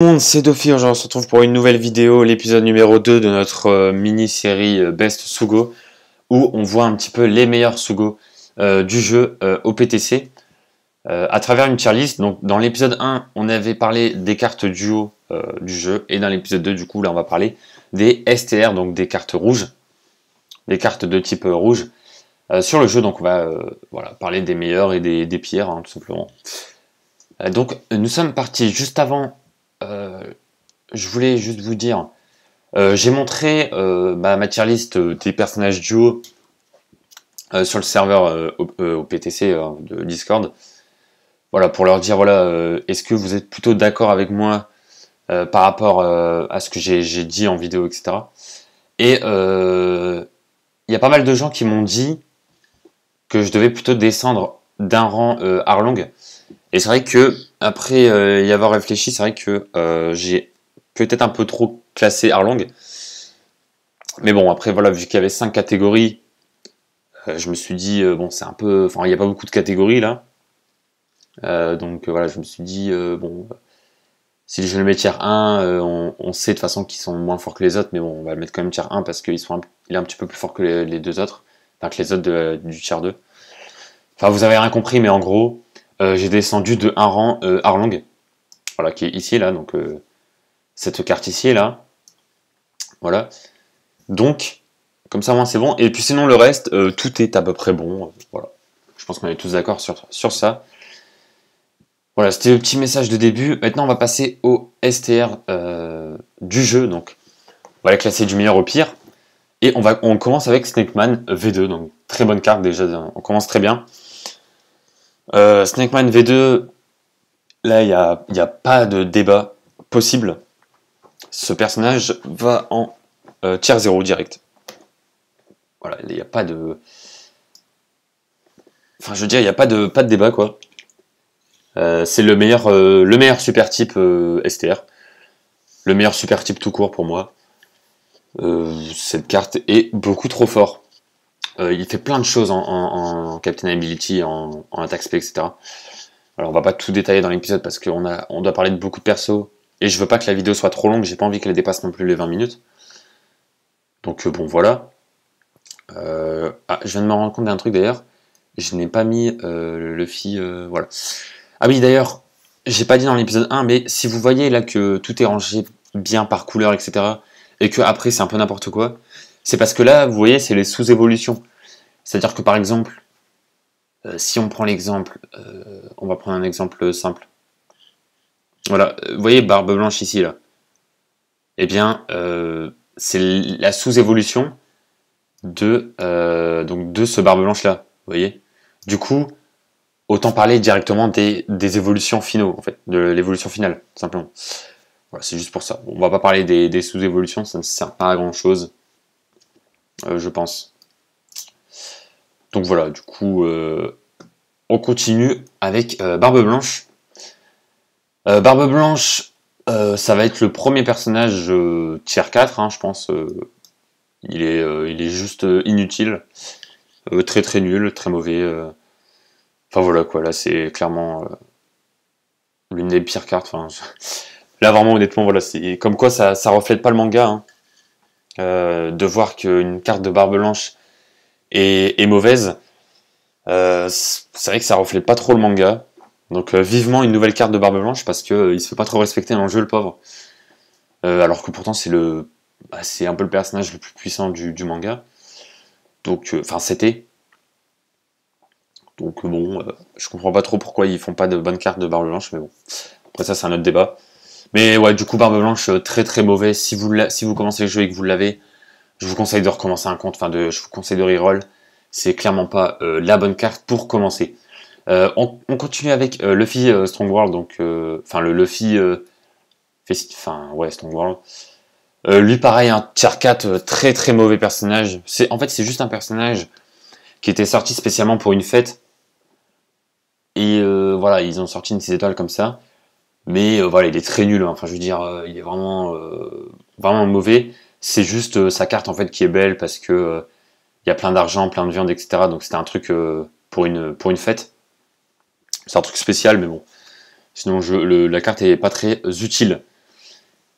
Tout le monde, c'est Dofi, aujourd'hui on se retrouve pour une nouvelle vidéo, l'épisode numéro 2 de notre mini-série Best Sugo, où on voit un petit peu les meilleurs Sugo du jeu au PTC, à travers une tier list. Donc dans l'épisode 1, on avait parlé des cartes duo du jeu, et dans l'épisode 2, du coup, là on va parler des STR, donc des cartes rouges, des cartes de type rouge sur le jeu. Donc on va voilà, parler des meilleurs et des pires, hein, tout simplement. Donc nous sommes partis juste avant. Je voulais juste vous dire, j'ai montré ma tier list des personnages duo sur le serveur au PTC de Discord. Voilà, pour leur dire, voilà, est-ce que vous êtes plutôt d'accord avec moi par rapport à ce que j'ai dit en vidéo, etc. Et il y a pas mal de gens qui m'ont dit que je devais plutôt descendre d'un rang Arlong. Et c'est vrai que après y avoir réfléchi, c'est vrai que j'ai peut-être un peu trop classé Arlong. Mais bon, après voilà, vu qu'il y avait 5 catégories, je me suis dit bon, c'est un peu, enfin, il n'y a pas beaucoup de catégories là. Donc voilà, je me suis dit bon, si je le mets tier 1, on sait de toute façon qu'ils sont moins forts que les autres, mais bon, on va le mettre quand même tier 1 parce qu'il est un petit peu plus fort que les deux autres, enfin que les autres du tier 2. Enfin, vous avez rien compris, mais en gros, j'ai descendu de un rang Arlong, voilà, qui est ici, là, donc cette carte ici, là, voilà. Donc, comme ça, moi, c'est bon. Et puis sinon, le reste, tout est à peu près bon, voilà. Je pense qu'on est tous d'accord sur ça. Voilà, c'était le petit message de début. Maintenant, on va passer au STR du jeu, donc on va les classer du meilleur au pire. Et on commence avec Snakeman V2, donc très bonne carte déjà, on commence très bien. Snakeman V2, là, il n'y a pas de débat possible. Ce personnage va en tier 0 direct. Voilà, il n'y a pas de... Enfin, je veux dire, il n'y a pas de débat, quoi. C'est le meilleur super type STR. Le meilleur super type tout court pour moi. Cette carte est beaucoup trop fort. Il fait plein de choses en Captain Ability, en attaque spé, etc. Alors on va pas tout détailler dans l'épisode parce qu'on doit parler de beaucoup de persos. Et je veux pas que la vidéo soit trop longue, j'ai pas envie qu'elle dépasse non plus les 20 minutes. Donc bon, voilà. Je viens de me rendre compte d'un truc d'ailleurs. Je n'ai pas mis le Luffy, voilà. Ah oui, d'ailleurs, j'ai pas dit dans l'épisode 1, mais si vous voyez là que tout est rangé bien par couleur, etc., et que après c'est un peu n'importe quoi, c'est parce que là, vous voyez, c'est les sous-évolutions. C'est-à-dire que par exemple, si on prend l'exemple, on va prendre un exemple simple. Voilà, vous voyez Barbe Blanche ici, là. Eh bien, c'est la sous-évolution donc de ce Barbe Blanche là, vous voyez. Du coup, autant parler directement des évolutions finaux, en fait, de l'évolution finale, tout simplement. Voilà, c'est juste pour ça. On va pas parler des sous-évolutions, ça ne sert pas à grand chose, je pense. Donc voilà, du coup, on continue avec Barbe Blanche. Barbe Blanche, ça va être le premier personnage tier 4, hein, je pense. Il est juste inutile, très très nul, très mauvais. Enfin voilà quoi, là c'est clairement l'une des pires cartes. Enfin, là vraiment honnêtement, voilà, c'est comme quoi ça reflète pas le manga. Hein. De voir qu'une carte de Barbe Blanche est mauvaise, c'est vrai que ça reflète pas trop le manga. Donc vivement une nouvelle carte de Barbe Blanche parce que il se fait pas trop respecter dans le jeu, le pauvre. Alors que pourtant c'est un peu le personnage le plus puissant du manga. Donc enfin c'était. Donc bon, je comprends pas trop pourquoi ils font pas de bonnes cartes de Barbe Blanche, mais bon. Après ça c'est un autre débat. Mais ouais, du coup Barbe Blanche très très mauvais. Si vous commencez le jeu et que vous l'avez, je vous conseille de recommencer un compte. Enfin je vous conseille de reroll. C'est clairement pas la bonne carte pour commencer. On continue avec Luffy Strong World, donc enfin le Luffy Strong World. Lui pareil, un tier 4 très très mauvais personnage. En fait c'est juste un personnage qui était sorti spécialement pour une fête. Et voilà, ils ont sorti une 6 étoiles comme ça. Mais voilà, il est très nul. Hein. Enfin je veux dire, il est vraiment vraiment mauvais. C'est juste sa carte en fait qui est belle parce que il y a plein d'argent, plein de viande, etc. Donc c'était un truc pour une fête. C'est un truc spécial, mais bon. Sinon, la carte est pas très utile.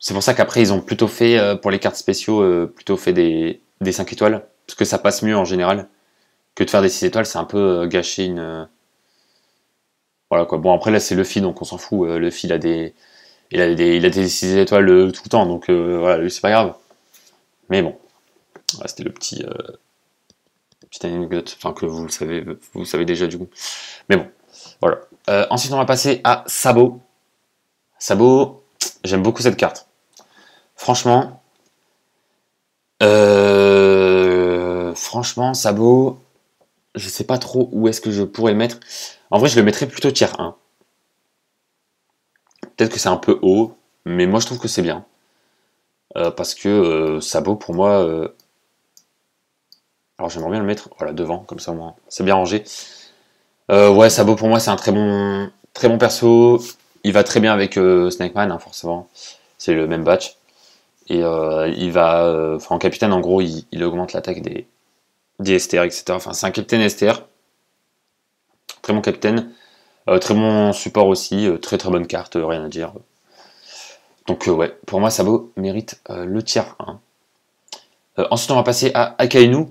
C'est pour ça qu'après, ils ont plutôt fait, pour les cartes spéciaux, plutôt fait des 5 étoiles. Parce que ça passe mieux en général. Que de faire des 6 étoiles, c'est un peu gâcher une... Voilà quoi. Bon, après là, c'est Luffy, donc on s'en fout. Luffy, il a des 6 étoiles tout le temps, donc voilà, lui, c'est pas grave. Mais bon, voilà, c'était le petite anecdote, enfin que vous le savez déjà du coup. Mais bon, voilà. Ensuite, on va passer à Sabo. Sabo, j'aime beaucoup cette carte. Franchement, Sabo, je sais pas trop où est-ce que je pourrais le mettre. En vrai, je le mettrais plutôt tier 1. Peut-être que c'est un peu haut, mais moi je trouve que c'est bien. Parce que Sabo, pour moi, alors j'aimerais bien le mettre voilà, devant, comme ça au moins c'est bien rangé. Ouais, Sabo pour moi c'est un très bon perso. Il va très bien avec Snakeman, hein, forcément. C'est le même batch. Et il va, en capitaine en gros, il augmente l'attaque des STR, etc. Enfin, c'est un capitaine STR. Très bon capitaine. Très bon support aussi. Très bonne carte, rien à dire. Donc ouais, pour moi Sabo mérite le tier 1. Ensuite on va passer à Akainu.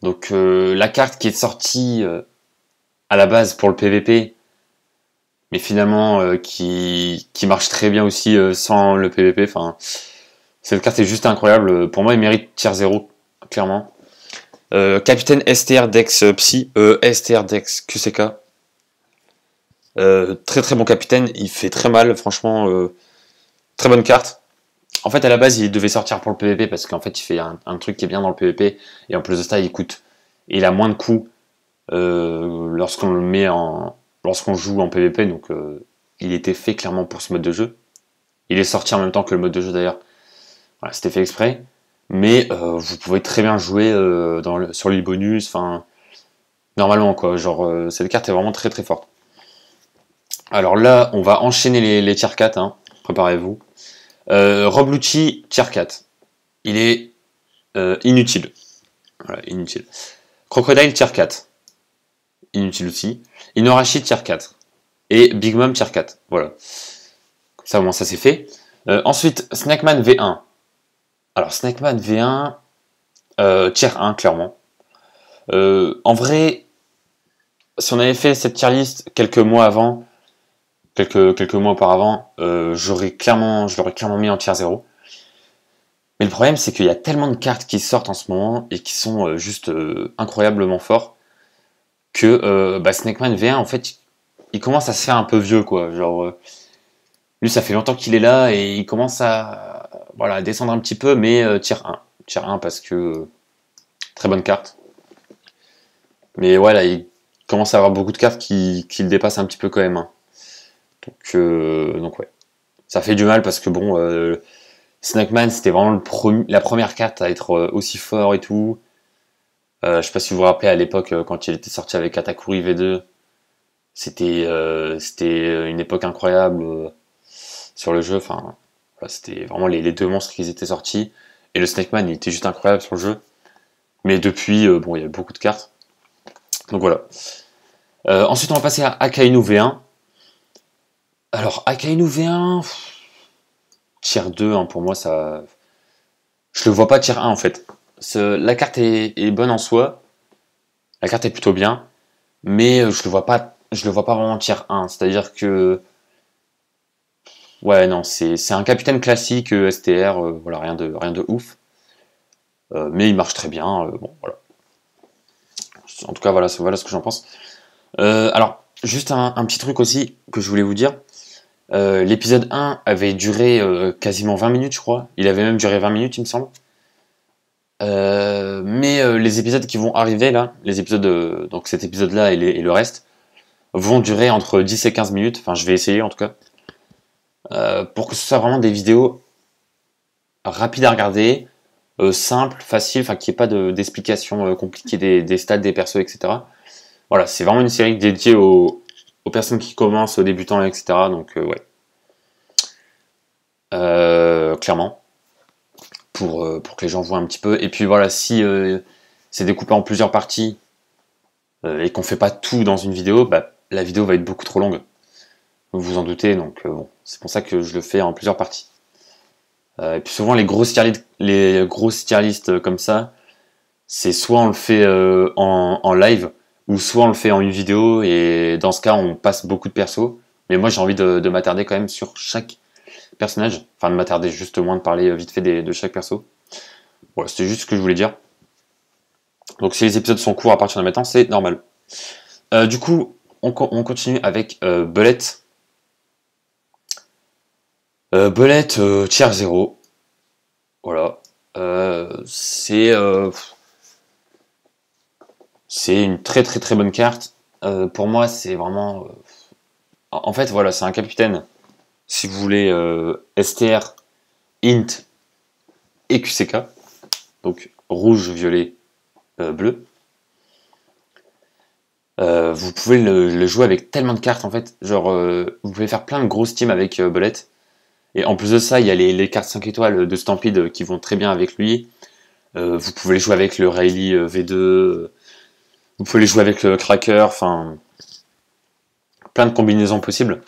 Donc la carte qui est sortie à la base pour le PVP, mais finalement qui marche très bien aussi sans le PVP. Enfin, cette carte est juste incroyable. Pour moi, il mérite tier 0, clairement. Capitaine STR Dex Psy, STR Dex QCK. Très bon capitaine, il fait très mal, franchement. Très bonne carte. En fait, à la base, il devait sortir pour le PVP parce qu'en fait, il fait un truc qui est bien dans le PVP. Et en plus de ça, il a moins de coups lorsqu'on joue en PVP. Donc, il était fait clairement pour ce mode de jeu. Il est sorti en même temps que le mode de jeu d'ailleurs. Voilà, c'était fait exprès. Mais vous pouvez très bien jouer sur l'île bonus. Enfin, normalement quoi. Genre, cette carte est vraiment très forte. Alors là, on va enchaîner les tier 4. Hein. Préparez-vous. Rob Lucci, tier 4. Il est inutile. Voilà, inutile. Crocodile, tier 4. Inutile aussi. Inuarashi, tier 4. Et Big Mom, tier 4. Voilà. Comme ça, au moins, ça c'est fait. Ensuite, Snakeman V1. Alors, Snakeman V1, tier 1, clairement. En vrai, si on avait fait cette tier list quelques mois avant, quelques mois auparavant, je l'aurais clairement mis en tier 0. Mais le problème, c'est qu'il y a tellement de cartes qui sortent en ce moment et qui sont juste incroyablement forts que Snakeman V1, en fait, il commence à se faire un peu vieux, quoi. Genre, lui, ça fait longtemps qu'il est là et il commence à descendre un petit peu, mais tier 1. Tier 1 parce que très bonne carte. Mais voilà, il commence à avoir beaucoup de cartes qui le dépassent un petit peu quand même. Hein. Donc ouais. Ça fait du mal parce que bon, Snakeman, c'était vraiment la première carte à être aussi fort et tout. Je sais pas si vous vous rappelez à l'époque quand il était sorti avec Katakuri V2. C'était une époque incroyable sur le jeu. Enfin, voilà, c'était vraiment les deux monstres qui étaient sortis. Et le Snakeman, il était juste incroyable sur le jeu. Mais depuis, bon, il y a beaucoup de cartes. Donc voilà. Ensuite, on va passer à Akainu V1. Alors, Akainu V1, tier 2, hein, pour moi, ça... Je le vois pas tier 1, en fait. La carte est bonne en soi. La carte est plutôt bien. Mais je le vois pas vraiment tier 1. C'est-à-dire que... Ouais, non, c'est un capitaine classique STR. Voilà, rien de ouf. Mais il marche très bien. Bon, voilà. En tout cas, voilà ce que j'en pense. Alors, juste un petit truc aussi que je voulais vous dire. L'épisode 1 avait duré quasiment 20 minutes, je crois. Il avait même duré 20 minutes, il me semble. Mais les épisodes qui vont arriver là, les épisodes, donc cet épisode-là et le reste, vont durer entre 10 et 15 minutes. Enfin, je vais essayer en tout cas. Pour que ce soit vraiment des vidéos rapides à regarder, simples, faciles, enfin qu'il n'y ait pas d'explications compliquées des stats des persos, etc. Voilà, c'est vraiment une série dédiée aux personnes qui commencent, aux débutants, etc. Donc ouais. Clairement. Pour que les gens voient un petit peu. Et puis voilà, si c'est découpé en plusieurs parties et qu'on fait pas tout dans une vidéo, la vidéo va être beaucoup trop longue. Vous vous en doutez, donc bon, c'est pour ça que je le fais en plusieurs parties. Et puis souvent les grosses tier lists comme ça, c'est soit on le fait en live, ou soit on le fait en une vidéo, et dans ce cas on passe beaucoup de persos. Mais moi j'ai envie de m'attarder quand même sur chaque personnage, enfin de m'attarder justement, de parler vite fait de chaque perso. Voilà, c'était juste ce que je voulais dire. Donc si les épisodes sont courts à partir de maintenant, c'est normal. Du coup, on continue avec Bullet. Bullet tier 0. Voilà. C'est une très très très bonne carte. Pour moi, c'est vraiment... En fait, voilà, c'est un capitaine. Si vous voulez, STR, Int et QCK. Donc rouge, violet, bleu. Vous pouvez le jouer avec tellement de cartes en fait. Genre, vous pouvez faire plein de grosses teams avec Bullet. Et en plus de ça, il y a les cartes 5 étoiles de Stampede qui vont très bien avec lui. Vous pouvez les jouer avec le Rayleigh V2. Vous pouvez les jouer avec le Cracker. Enfin, plein de combinaisons possibles.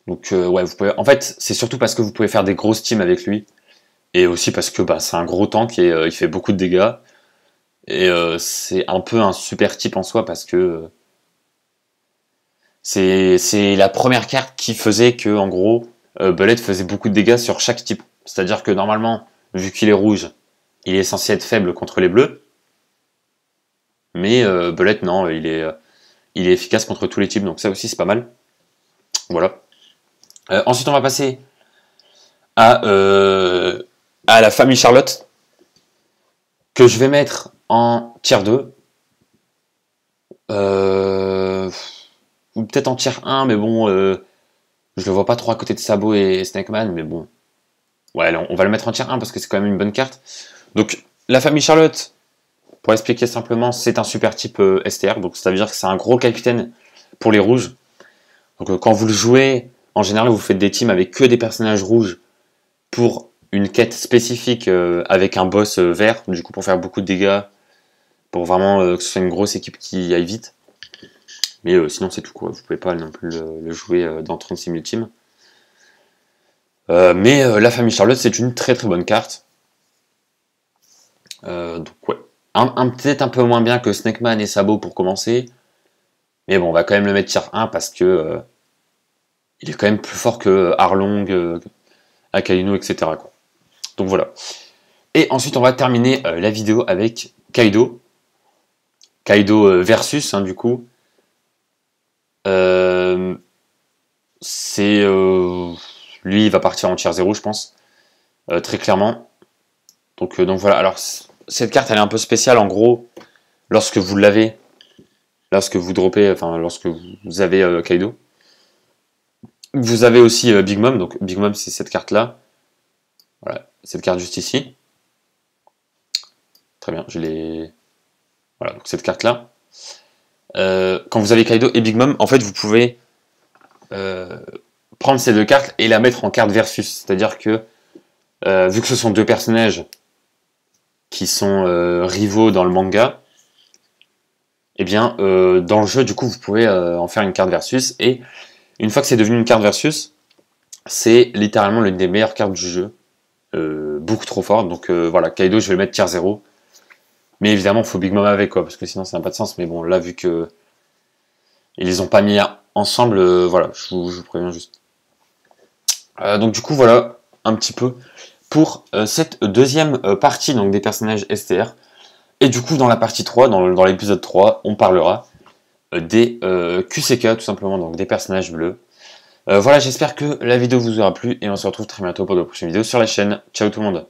Donc ouais, vous pouvez. En fait, c'est surtout parce que vous pouvez faire des grosses teams avec lui. Et aussi parce que bah, c'est un gros tank et il fait beaucoup de dégâts. Et c'est un peu un super type en soi parce que c'est la première carte qui faisait que, en gros, Bullet faisait beaucoup de dégâts sur chaque type. C'est-à-dire que normalement, vu qu'il est rouge, il est censé être faible contre les bleus. Mais Bullet, non, il est efficace contre tous les types, donc ça aussi c'est pas mal. Voilà. Ensuite, on va passer à la famille Charlotte, que je vais mettre en tier 2. Ou peut-être en tier 1, mais bon, je le vois pas trop à côté de Sabo et Snakeman, mais bon. Ouais, on va le mettre en tier 1 parce que c'est quand même une bonne carte. Donc, la famille Charlotte, pour expliquer simplement, c'est un super type STR, donc ça veut dire que c'est un gros capitaine pour les rouges. Donc quand vous le jouez, en général vous faites des teams avec que des personnages rouges pour une quête spécifique avec un boss vert, du coup pour faire beaucoup de dégâts, pour vraiment que ce soit une grosse équipe qui aille vite. Mais sinon c'est tout quoi, vous pouvez pas non plus le jouer dans 36 000 teams. Mais la famille Charlotte c'est une très très bonne carte. Donc ouais. Peut-être un peu moins bien que Snakeman et Sabo pour commencer. Mais bon, on va quand même le mettre tier 1 parce que il est quand même plus fort que Arlong, Akainu, etc. quoi. Donc voilà. Et ensuite, on va terminer la vidéo avec Kaido. Kaido versus, hein, du coup. Lui, il va partir en tier 0, je pense. Très clairement. Donc voilà. Alors, cette carte, elle est un peu spéciale. En gros, lorsque vous l'avez, lorsque vous droppez, enfin, lorsque vous avez Kaido, vous avez aussi Big Mom. Donc, Big Mom, c'est cette carte-là. Voilà, cette carte juste ici. Très bien, je l'ai... Voilà, donc cette carte-là. Quand vous avez Kaido et Big Mom, en fait, vous pouvez prendre ces deux cartes et la mettre en carte versus. C'est-à-dire que, vu que ce sont deux personnages qui sont rivaux dans le manga, eh bien, dans le jeu, du coup, vous pouvez en faire une carte versus. Et une fois que c'est devenu une carte versus, c'est littéralement l'une des meilleures cartes du jeu. Beaucoup trop forte. Donc voilà, Kaido, je vais le mettre tier 0. Mais évidemment, il faut Big Mom avec, quoi, parce que sinon ça n'a pas de sens. Mais bon, là, vu que ils les ont pas mis ensemble, voilà, je vous préviens juste. Donc du coup, voilà, un petit peu pour cette deuxième partie donc, des personnages STR. Et du coup, dans la partie 3, dans l'épisode 3, on parlera des QCK, tout simplement, donc des personnages bleus. Voilà, j'espère que la vidéo vous aura plu, et on se retrouve très bientôt pour de prochaines vidéos sur la chaîne. Ciao tout le monde!